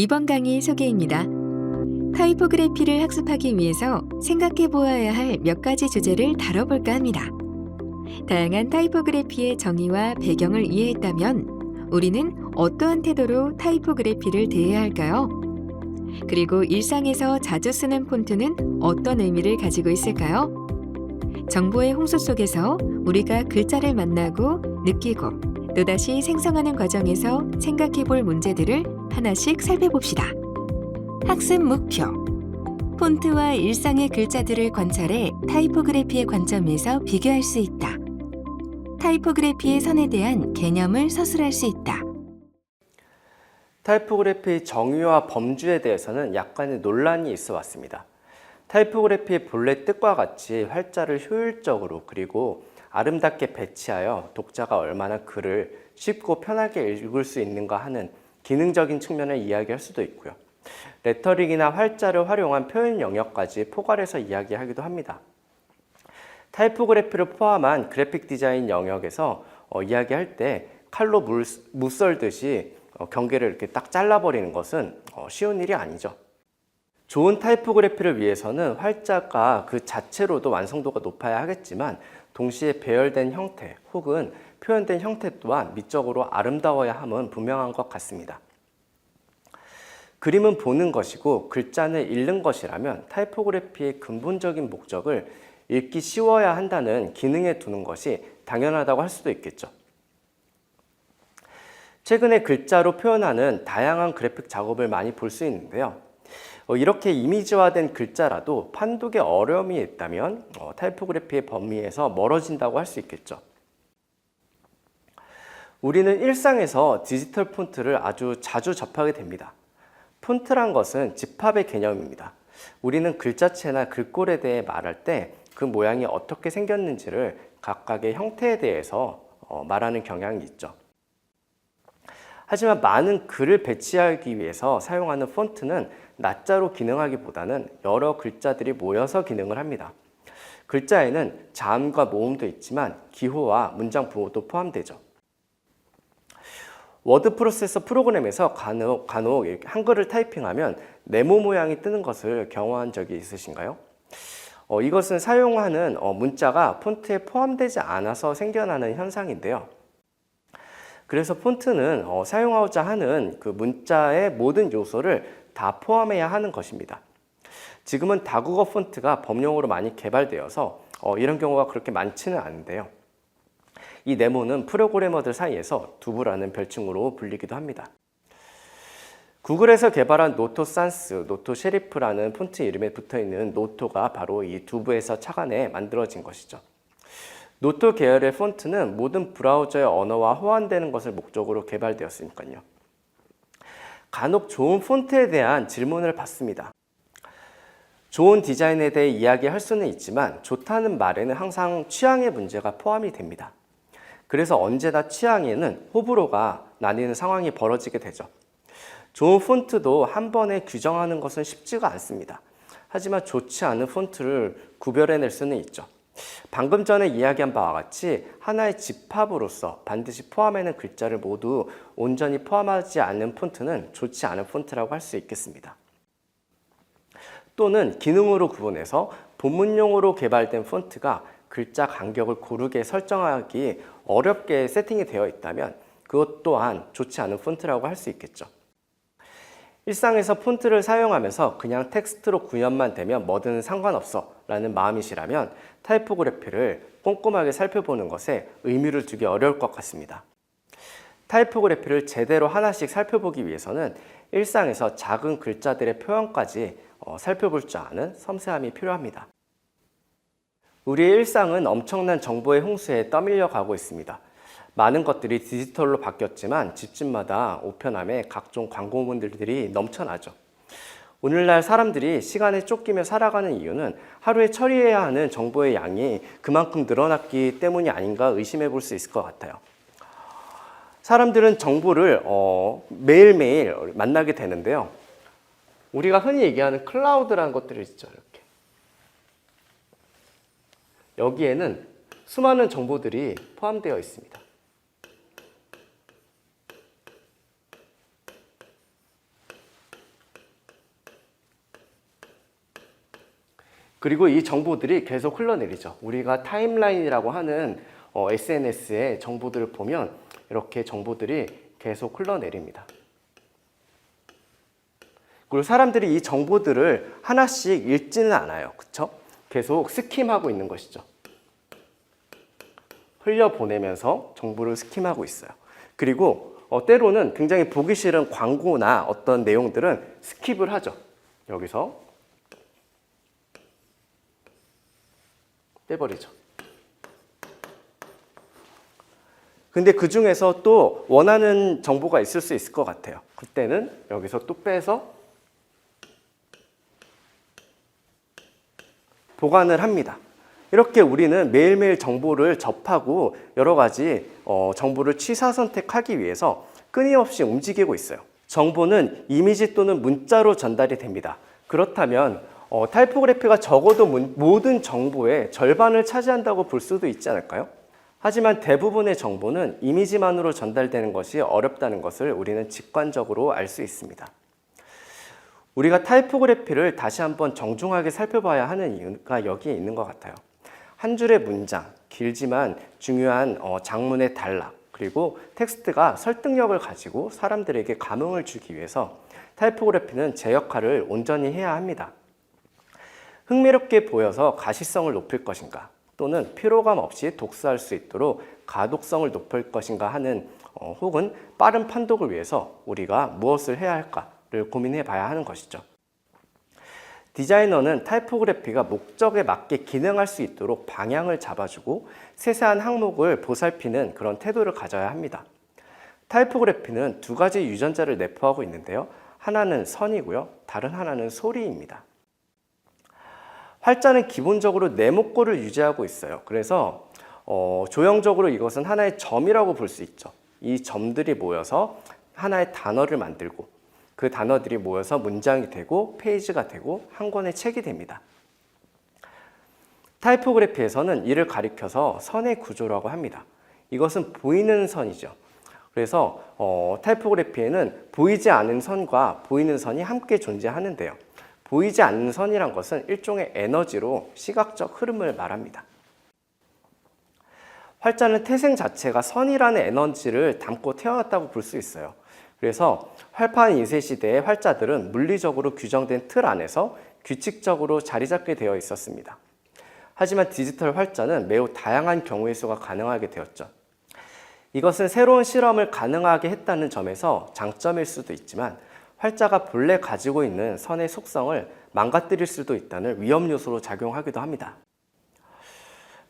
이번 강의 소개입니다. 타이포그래피를 학습하기 위해서 생각해 보아야 할 몇 가지 주제를 다뤄볼까 합니다. 다양한 타이포그래피의 정의와 배경을 이해했다면 우리는 어떠한 태도로 타이포그래피를 대해야 할까요? 그리고 일상에서 자주 쓰는 폰트는 어떤 의미를 가지고 있을까요? 정보의 홍수 속에서 우리가 글자를 만나고 느끼고 또다시 생성하는 과정에서 생각해 볼 문제들을 하나씩 살펴봅시다. 학습 목표. 폰트와 일상의 글자들을 관찰해 타이포그래피의 관점에서 비교할 수 있다. 타이포그래피의 선에 대한 개념을 서술할 수 있다. 타이포그래피의 정의와 범주에 대해서는 약간의 논란이 있어 왔습니다. 타이포그래피의 본래 뜻과 같이 활자를 효율적으로 그리고 아름답게 배치하여 독자가 얼마나 글을 쉽고 편하게 읽을 수 있는가 하는 기능적인 측면을 이야기할 수도 있고요. 레터릭이나 활자를 활용한 표현 영역까지 포괄해서 이야기하기도 합니다. 타이포그래피를 포함한 그래픽 디자인 영역에서 이야기할 때 칼로 무 썰듯이 경계를 이렇게 딱 잘라버리는 것은 쉬운 일이 아니죠. 좋은 타이포그래피를 위해서는 활자가 그 자체로도 완성도가 높아야 하겠지만 동시에 배열된 형태 혹은 표현된 형태 또한 미적으로 아름다워야 함은 분명한 것 같습니다. 그림은 보는 것이고 글자는 읽는 것이라면 타이포그래피의 근본적인 목적을 읽기 쉬워야 한다는 기능에 두는 것이 당연하다고 할 수도 있겠죠. 최근에 글자로 표현하는 다양한 그래픽 작업을 많이 볼 수 있는데요. 이렇게 이미지화된 글자라도 판독에 어려움이 있다면 타이포그래피의 범위에서 멀어진다고 할 수 있겠죠. 우리는 일상에서 디지털 폰트를 아주 자주 접하게 됩니다. 폰트란 것은 집합의 개념입니다. 우리는 글자체나 글꼴에 대해 말할 때 그 모양이 어떻게 생겼는지를 각각의 형태에 대해서 말하는 경향이 있죠. 하지만 많은 글을 배치하기 위해서 사용하는 폰트는 낱자로 기능하기보다는 여러 글자들이 모여서 기능을 합니다. 글자에는 자음과 모음도 있지만 기호와 문장 부호도 포함되죠. 워드 프로세서 프로그램에서 간혹 한글을 타이핑하면 네모 모양이 뜨는 것을 경험한 적이 있으신가요? 이것은 사용하는 문자가 폰트에 포함되지 않아서 생겨나는 현상인데요. 그래서 폰트는 사용하고자 하는 그 문자의 모든 요소를 다 포함해야 하는 것입니다. 지금은 다국어 폰트가 범용으로 많이 개발되어서 이런 경우가 그렇게 많지는 않은데요. 이 네모는 프로그래머들 사이에서 두부라는 별칭으로 불리기도 합니다. 구글에서 개발한 노토 산스, 노토 셰리프라는 폰트 이름에 붙어있는 노토가 바로 이 두부에서 착안해 만들어진 것이죠. 노토 계열의 폰트는 모든 브라우저의 언어와 호환되는 것을 목적으로 개발되었으니까요. 간혹 좋은 폰트에 대한 질문을 받습니다. 좋은 디자인에 대해 이야기할 수는 있지만 좋다는 말에는 항상 취향의 문제가 포함이 됩니다. 그래서 언제나 취향에는 호불호가 나뉘는 상황이 벌어지게 되죠. 좋은 폰트도 한 번에 규정하는 것은 쉽지가 않습니다. 하지만 좋지 않은 폰트를 구별해낼 수는 있죠. 방금 전에 이야기한 바와 같이 하나의 집합으로서 반드시 포함하는 글자를 모두 온전히 포함하지 않는 폰트는 좋지 않은 폰트라고 할 수 있겠습니다. 또는 기능으로 구분해서 본문용으로 개발된 폰트가 글자 간격을 고르게 설정하기 어렵게 세팅이 되어 있다면 그것 또한 좋지 않은 폰트라고 할 수 있겠죠. 일상에서 폰트를 사용하면서 그냥 텍스트로 구현만 되면 뭐든 상관없어 라는 마음이시라면 타이포그래피를 꼼꼼하게 살펴보는 것에 의미를 두기 어려울 것 같습니다. 타이포그래피를 제대로 하나씩 살펴보기 위해서는 일상에서 작은 글자들의 표현까지 살펴볼 줄 아는 섬세함이 필요합니다. 우리의 일상은 엄청난 정보의 홍수에 떠밀려 가고 있습니다. 많은 것들이 디지털로 바뀌었지만 집집마다 우편함에 각종 광고문들이 넘쳐나죠. 오늘날 사람들이 시간에 쫓기며 살아가는 이유는 하루에 처리해야 하는 정보의 양이 그만큼 늘어났기 때문이 아닌가 의심해 볼 수 있을 것 같아요. 사람들은 정보를 매일매일 만나게 되는데요. 우리가 흔히 얘기하는 클라우드라는 것들이 있죠. 이렇게. 여기에는 수많은 정보들이 포함되어 있습니다. 그리고 이 정보들이 계속 흘러내리죠. 우리가 타임라인이라고 하는 SNS의 정보들을 보면 이렇게 정보들이 계속 흘러내립니다. 그리고 사람들이 이 정보들을 하나씩 읽지는 않아요. 그쵸? 계속 스킴하고 있는 것이죠. 흘려보내면서 정보를 스킴하고 있어요. 그리고 때로는 굉장히 보기 싫은 광고나 어떤 내용들은 스킵을 하죠. 여기서 떼버리죠. 근데 그 중에서 또 원하는 정보가 있을 수 있을 것 같아요. 그때는 여기서 또 빼서 보관을 합니다. 이렇게 우리는 매일매일 정보를 접하고 여러 가지 정보를 취사 선택하기 위해서 끊임없이 움직이고 있어요. 정보는 이미지 또는 문자로 전달이 됩니다. 그렇다면 타이포그래피가 적어도 모든 정보의 절반을 차지한다고 볼 수도 있지 않을까요? 하지만 대부분의 정보는 이미지만으로 전달되는 것이 어렵다는 것을 우리는 직관적으로 알 수 있습니다. 우리가 타이포그래피를 다시 한번 정중하게 살펴봐야 하는 이유가 여기에 있는 것 같아요. 한 줄의 문장, 길지만 중요한 장문의 단락, 그리고 텍스트가 설득력을 가지고 사람들에게 감흥을 주기 위해서 타이포그래피는 제 역할을 온전히 해야 합니다. 흥미롭게 보여서 가시성을 높일 것인가, 또는 피로감 없이 독서할 수 있도록 가독성을 높일 것인가 하는 혹은 빠른 판독을 위해서 우리가 무엇을 해야 할까를 고민해 봐야 하는 것이죠. 디자이너는 타이포그래피가 목적에 맞게 기능할 수 있도록 방향을 잡아주고 세세한 항목을 보살피는 그런 태도를 가져야 합니다. 타이포그래피는 두 가지 유전자를 내포하고 있는데요. 하나는 선이고요. 다른 하나는 소리입니다. 활자는 기본적으로 네모꼴을 유지하고 있어요. 그래서 조형적으로 이것은 하나의 점이라고 볼 수 있죠. 이 점들이 모여서 하나의 단어를 만들고 그 단어들이 모여서 문장이 되고 페이지가 되고 한 권의 책이 됩니다. 타이포그래피에서는 이를 가리켜서 선의 구조라고 합니다. 이것은 보이는 선이죠. 그래서 타이포그래피에는 보이지 않은 선과 보이는 선이 함께 존재하는데요. 보이지 않는 선이란 것은 일종의 에너지로 시각적 흐름을 말합니다. 활자는 태생 자체가 선이라는 에너지를 담고 태어났다고 볼 수 있어요. 그래서 활파한 인쇄 시대의 활자들은 물리적으로 규정된 틀 안에서 규칙적으로 자리 잡게 되어 있었습니다. 하지만 디지털 활자는 매우 다양한 경우의 수가 가능하게 되었죠. 이것은 새로운 실험을 가능하게 했다는 점에서 장점일 수도 있지만 활자가 본래 가지고 있는 선의 속성을 망가뜨릴 수도 있다는 위험 요소로 작용하기도 합니다.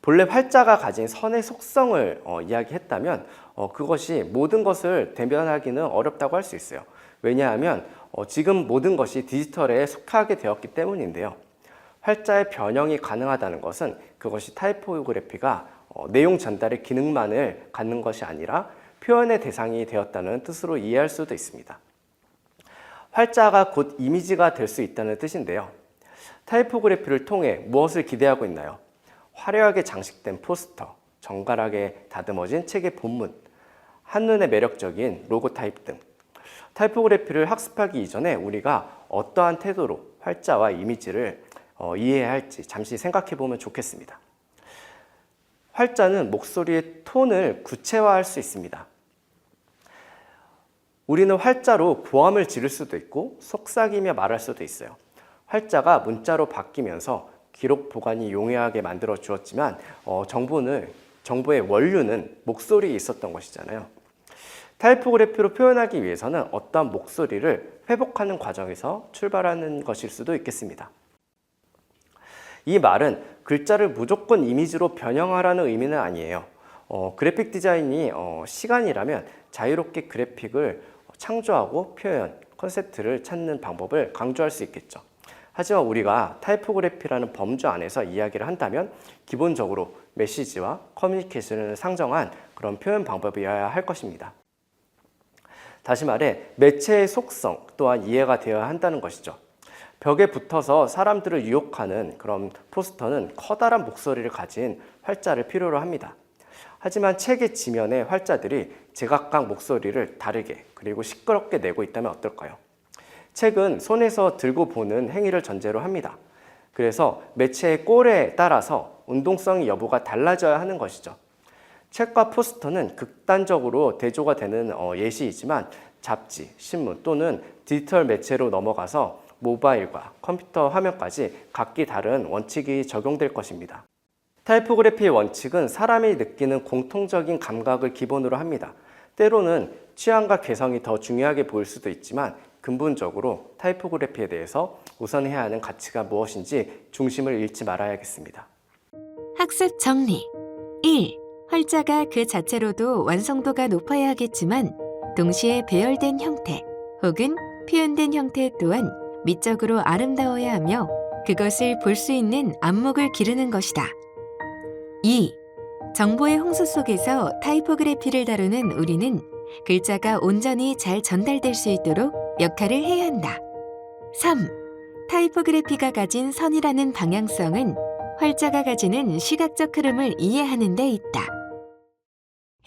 본래 활자가 가진 선의 속성을 이야기했다면 그것이 모든 것을 대변하기는 어렵다고 할 수 있어요. 왜냐하면 지금 모든 것이 디지털에 속하게 되었기 때문인데요. 활자의 변형이 가능하다는 것은 그것이 타이포그래피가 내용 전달의 기능만을 갖는 것이 아니라 표현의 대상이 되었다는 뜻으로 이해할 수도 있습니다. 활자가 곧 이미지가 될 수 있다는 뜻인데요. 타이포그래피를 통해 무엇을 기대하고 있나요? 화려하게 장식된 포스터, 정갈하게 다듬어진 책의 본문, 한눈에 매력적인 로고 타입 등 타이포그래피를 학습하기 이전에 우리가 어떠한 태도로 활자와 이미지를 이해해야 할지 잠시 생각해 보면 좋겠습니다. 활자는 목소리의 톤을 구체화할 수 있습니다. 우리는 활자로 고함을 지를 수도 있고 속삭이며 말할 수도 있어요. 활자가 문자로 바뀌면서 기록 보관이 용이하게 만들어 주었지만 정보의 원류는 목소리에 있었던 것이잖아요. 타이포그래피로 표현하기 위해서는 어떠한 목소리를 회복하는 과정에서 출발하는 것일 수도 있겠습니다. 이 말은 글자를 무조건 이미지로 변형하라는 의미는 아니에요. 그래픽 디자인이 시간이라면 자유롭게 그래픽을 창조하고 표현, 컨셉트를 찾는 방법을 강조할 수 있겠죠. 하지만 우리가 타이포그래피라는 범주 안에서 이야기를 한다면 기본적으로 메시지와 커뮤니케이션을 상정한 그런 표현 방법이어야 할 것입니다. 다시 말해 매체의 속성 또한 이해가 되어야 한다는 것이죠. 벽에 붙어서 사람들을 유혹하는 그런 포스터는 커다란 목소리를 가진 활자를 필요로 합니다. 하지만 책의 지면에 활자들이 제각각 목소리를 다르게 그리고 시끄럽게 내고 있다면 어떨까요? 책은 손에서 들고 보는 행위를 전제로 합니다. 그래서 매체의 꼴에 따라서 운동성 여부가 달라져야 하는 것이죠. 책과 포스터는 극단적으로 대조가 되는 예시이지만 잡지, 신문 또는 디지털 매체로 넘어가서 모바일과 컴퓨터 화면까지 각기 다른 원칙이 적용될 것입니다. 타이포그래피의 원칙은 사람이 느끼는 공통적인 감각을 기본으로 합니다. 때로는 취향과 개성이 더 중요하게 보일 수도 있지만 근본적으로 타이포그래피에 대해서 우선해야 하는 가치가 무엇인지 중심을 잃지 말아야겠습니다. 학습 정리 1. 활자가 그 자체로도 완성도가 높아야 하겠지만 동시에 배열된 형태 혹은 표현된 형태 또한 미적으로 아름다워야 하며 그것을 볼 수 있는 안목을 기르는 것이다. 2. 정보의 홍수 속에서 타이포그래피를 다루는 우리는 글자가 온전히 잘 전달될 수 있도록 역할을 해야 한다. 3. 타이포그래피가 가진 선이라는 방향성은 활자가 가지는 시각적 흐름을 이해하는 데 있다.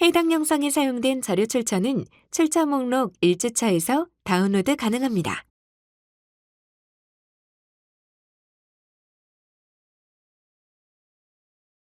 해당 영상에 사용된 자료 출처는 출처 목록 1주차에서 다운로드 가능합니다.